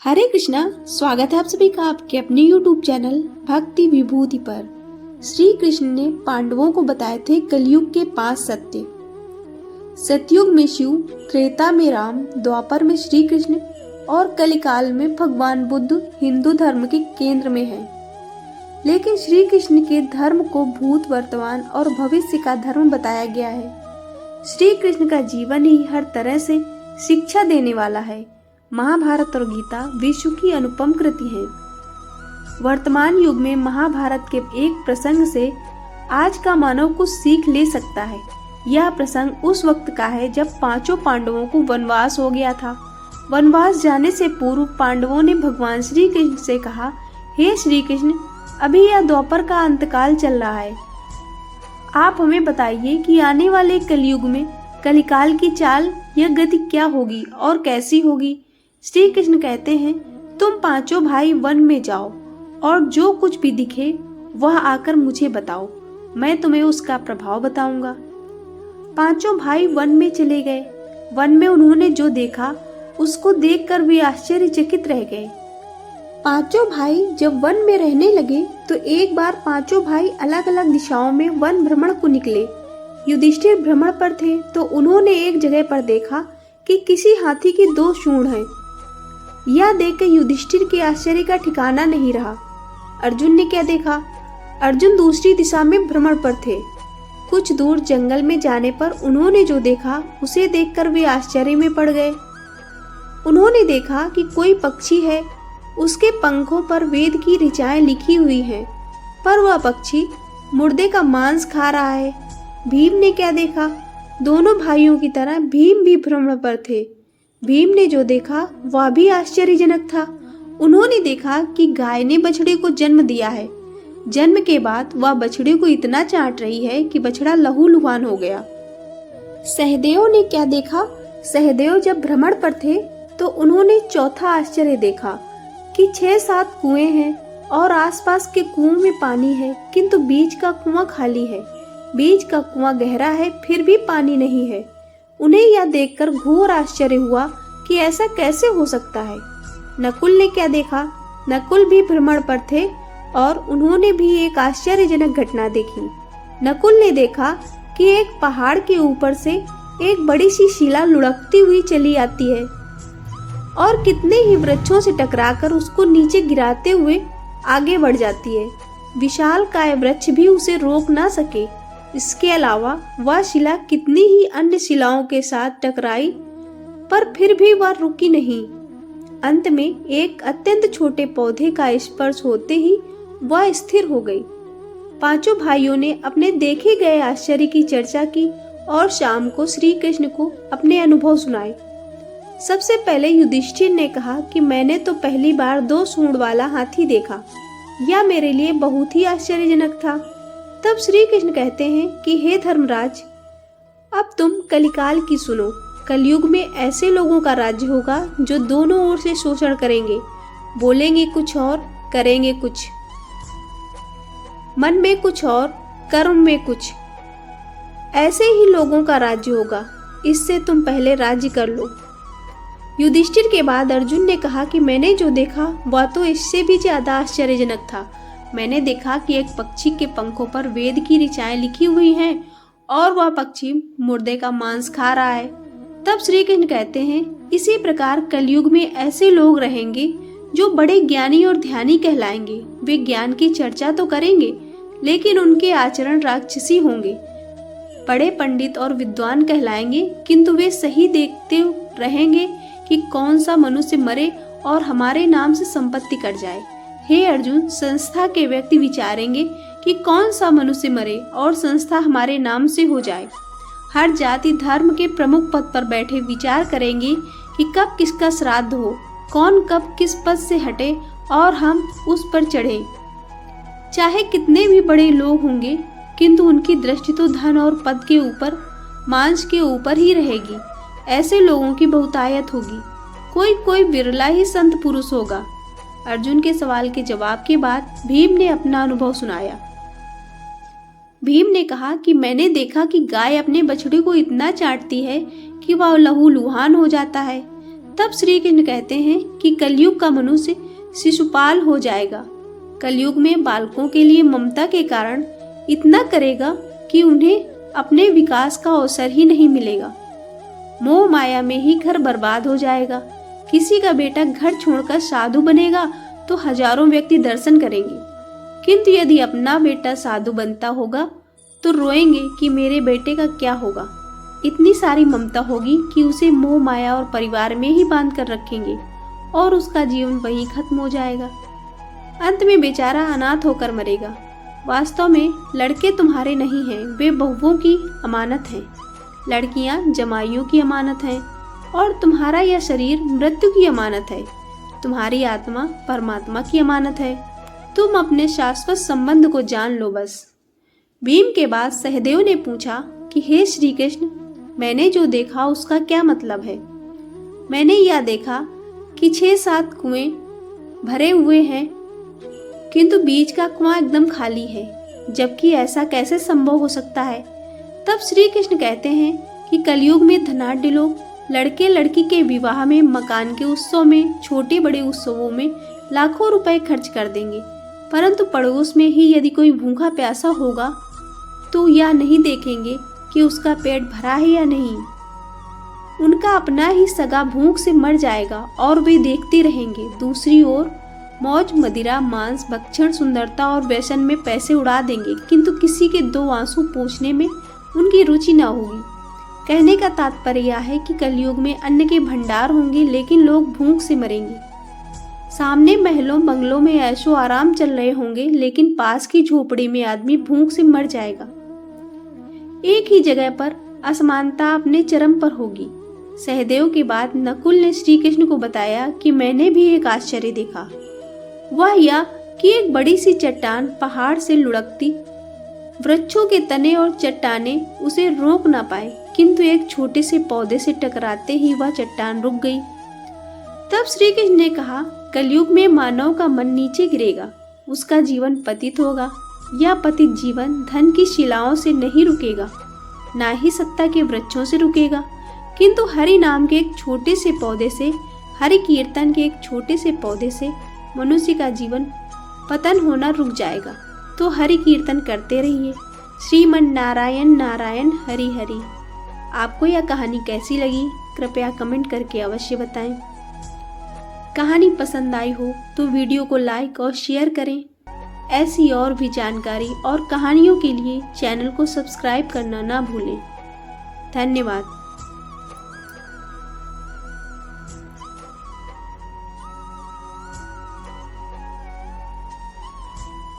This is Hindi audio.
हरे कृष्णा। स्वागत है आप सभी का आपके अपने YouTube चैनल भक्ति विभूति पर। श्री कृष्ण ने पांडवों को बताए थे कलयुग के 5 सत्य। सतयुग में शिव, त्रेता में राम, द्वापर में श्री कृष्ण और कलिकाल में भगवान बुद्ध हिंदू धर्म के केंद्र में है। लेकिन श्री कृष्ण के धर्म को भूत, वर्तमान और भविष्य का धर्म बताया गया है। श्री कृष्ण का जीवन ही हर तरह से शिक्षा देने वाला है। महाभारत और गीता विश्व की अनुपम कृति है। वर्तमान युग में महाभारत के एक प्रसंग से आज का मानव कुछ सीख ले सकता है। यह प्रसंग उस वक्त का है जब 5 पांडवों को वनवास हो गया था। वनवास जाने से पूर्व पांडवों ने भगवान श्री कृष्ण से कहा, हे श्री कृष्ण, अभी यह द्वापर का अंतकाल चल रहा है। आप हमें बताइए कि आने वाले कलयुग में कलिकाल की चाल या गति क्या होगी और कैसी होगी। श्री कृष्ण कहते हैं, तुम 5 भाई वन में जाओ और जो कुछ भी दिखे वह आकर मुझे बताओ, मैं तुम्हें उसका प्रभाव बताऊंगा। 5 भाई वन में चले गए। वन में उन्होंने जो देखा उसको देखकर वे आश्चर्यचकित रह गए। 5 भाई जब वन में रहने लगे तो एक बार 5 भाई अलग अलग दिशाओं में वन भ्रमण को निकले। युधिष्ठिर भ्रमण पर थे तो उन्होंने एक जगह पर देखा कि किसी हाथी की 2 सूंड हैं। यह देखकर युधिष्ठिर के आश्चर्य का ठिकाना नहीं रहा। अर्जुन ने क्या देखा? अर्जुन दूसरी दिशा में भ्रमण पर थे। कुछ दूर जंगल में जाने पर उन्होंने जो देखा उसे देखकर वे आश्चर्य में पड़ गए। उन्होंने देखा कि कोई पक्षी है, उसके पंखों पर वेद की ऋचाएं लिखी हुई हैं, पर वह पक्षी मुर्दे का मांस खा रहा है। भीम ने क्या देखा? दोनों भाइयों की तरह भीम भी भ्रमण पर थे। भीम ने जो देखा वह भी आश्चर्यजनक था। उन्होंने देखा कि गाय ने बछड़े को जन्म दिया है। जन्म के बाद वह बछड़े को इतना चाट रही है कि बछड़ा लहूलुहान हो गया। सहदेव ने क्या देखा? सहदेव जब भ्रमण पर थे तो उन्होंने चौथा आश्चर्य देखा कि 6-7 कुएं हैं और आसपास के कुओं में पानी है, किंतु बीच का कुआं खाली है। बीच का कुआं गहरा है फिर भी पानी नहीं है। उन्हें यह देखकर घोर आश्चर्य हुआ कि ऐसा कैसे हो सकता है। नकुल ने क्या देखा? नकुल भी भ्रमण पर थे और उन्होंने भी एक आश्चर्यजनक घटना देखी। नकुल ने देखा कि एक पहाड़ के ऊपर से एक बड़ी सी शिला लुढ़कती हुई चली आती है और कितने ही वृक्षों से टकराकर उसको नीचे गिराते हुए आगे बढ़ जाती है। विशालकाय वृक्ष भी उसे रोक ना सके। इसके अलावा वह शिला कितनी ही अन्य शिलाओं के साथ टकराई पर फिर भी वह रुकी नहीं। अंत में एक अत्यंत छोटे पौधे का स्पर्श होते ही वह स्थिर हो गई। 5 भाइयों ने अपने देखे गए आश्चर्य की चर्चा की और शाम को श्री कृष्ण को अपने अनुभव सुनाए। सबसे पहले युधिष्ठिर ने कहा कि मैंने तो पहली बार 2 सूंड वाला हाथी देखा। यह मेरे लिए बहुत ही आश्चर्यजनक था। तब श्री कृष्ण कहते हैं कि हे धर्मराज, अब तुम कलिकाल की सुनो। कलयुग में ऐसे लोगों का राज्य होगा जो दोनों ओर से शोषण करेंगे, बोलेंगे कुछ और करेंगे कुछ, मन में कुछ और कर्म में कुछ। ऐसे ही लोगों का राज्य होगा। इससे तुम पहले राज्य कर लो। युधिष्ठिर के बाद अर्जुन ने कहा कि मैंने जो देखा वह तो इससे भी ज्यादा आश्चर्यजनक था। मैंने देखा कि एक पक्षी के पंखों पर वेद की ऋचाएं लिखी हुई हैं और वह पक्षी मुर्दे का मांस खा रहा है। तब श्री कृष्ण कहते हैं, इसी प्रकार कलयुग में ऐसे लोग रहेंगे जो बड़े ज्ञानी और ध्यानी कहलाएंगे। वे ज्ञान की चर्चा तो करेंगे लेकिन उनके आचरण राक्षसी होंगे। बड़े पंडित और विद्वान कहलाएंगे किंतु वे सही देखते रहेंगे कि कौन सा मनुष्य मरे और हमारे नाम से संपत्ति कट जाए। हे अर्जुन, संस्था के व्यक्ति विचारेंगे कि कौन सा मनुष्य मरे और संस्था हमारे नाम से हो जाए। हर जाति धर्म के प्रमुख पद पर बैठे विचार करेंगे कि कब किसका श्राद्ध हो, कौन कब किस पद से हटे और हम उस पर चढ़े। चाहे कितने भी बड़े लोग होंगे किंतु उनकी दृष्टि तो धन और पद के ऊपर, मांस के ऊपर ही रहेगी। ऐसे लोगों की बहुतायत होगी। कोई विरला ही संत पुरुष होगा। अर्जुन के सवाल के जवाब के बाद भीम ने अपना अनुभव सुनाया। भीम ने कहा कि मैंने देखा कि गाय अपने बछड़े को इतना चाटती है कि वह लहूलुहान हो जाता है। तब श्री कृष्ण कहते हैं कि कलयुग का मनुष्य शिशुपाल हो जाएगा। कलयुग में बालकों के लिए ममता के कारण इतना करेगा कि उन्हें अपने विकास का अवसर ही नहीं मिलेगा। मोह माया में ही घर बर्बाद हो जाएगा। किसी का बेटा घर छोड़कर साधु बनेगा तो हजारों व्यक्ति दर्शन करेंगे, किंतु यदि अपना बेटा साधु बनता होगा तो रोएंगे कि मेरे बेटे का क्या होगा। इतनी सारी ममता होगी कि उसे मोह माया और परिवार में ही बांध कर रखेंगे और उसका जीवन वहीं खत्म हो जाएगा। अंत में बेचारा अनाथ होकर मरेगा। वास्तव में लड़के तुम्हारे नहीं हैं, वे बहुओं की अमानत हैं। लड़कियां जमाइयों की अमानत हैं और तुम्हारा यह शरीर मृत्यु की अमानत है। तुम्हारी आत्मा परमात्मा की अमानत है। तुम अपने शाश्वत संबंध को जान लो बस। भीम के बाद सहदेव ने पूछा कि हे श्री कृष्ण, मैंने जो देखा उसका क्या मतलब है? मैंने यह देखा कि 6-7 कुएं भरे हुए हैं, किंतु बीच का कुआं एकदम खाली है, जबकि ऐसा कैसे संभव हो सकता है? तब श्री कृष्ण कहते हैं कि कलयुग में धनाढ्य लोग लड़के लड़की के विवाह में, मकान के उत्सव में, छोटे बड़े उत्सवों में लाखों रुपए खर्च कर देंगे, परंतु पड़ोस में ही यदि कोई भूखा प्यासा होगा तो यह नहीं देखेंगे कि उसका पेट भरा है या नहीं। उनका अपना ही सगा भूख से मर जाएगा और वे देखते रहेंगे। दूसरी ओर मौज मदिरा, मांस, भक्षण, सुंदरता और व्यसन में पैसे उड़ा देंगे, किंतु किसी के 2 आंसू पोंछने में उनकी रुचि न होगी। कहने का तात्पर्य यह है कि कलयुग में अन्न के भंडार होंगे, लेकिन लोग भूख से मरेंगे। सामने महलों बंगलों में ऐशो आराम चल रहे होंगे, लेकिन पास की झोपड़ी में आदमी भूख से मर जाएगा। एक ही जगह पर असमानता अपने चरम पर होगी। सहदेव के बाद नकुल ने श्री कृष्ण को बताया कि मैंने भी एक आश्चर्य देखा। वह यह कि एक बड़ी सी चट्टान पहाड़ से लुढ़कती, वृक्षों के तने और चट्टाने उसे रोक ना पाए, किंतु एक छोटे से पौधे से टकराते ही वह चट्टान रुक गई। तब श्री कृष्ण ने कहा, कलयुग में मानव का मन नीचे गिरेगा, उसका जीवन पतित होगा। यह पतित जीवन धन की शिलाओं से नहीं रुकेगा, ना ही सत्ता के वृक्षों से रुकेगा, किंतु हरि नाम के एक छोटे से पौधे से, हरि कीर्तन के एक छोटे से पौधे से मनुष्य का जीवन पतन होना रुक जाएगा। तो हरि कीर्तन करते रहिए। श्रीमन नारायण नारायण हरि हरि। आपको यह कहानी कैसी लगी कृपया कमेंट करके अवश्य बताएं। कहानी पसंद आई हो तो वीडियो को लाइक और शेयर करें। ऐसी और भी जानकारी और कहानियों के लिए चैनल को सब्सक्राइब करना ना भूलें। धन्यवाद।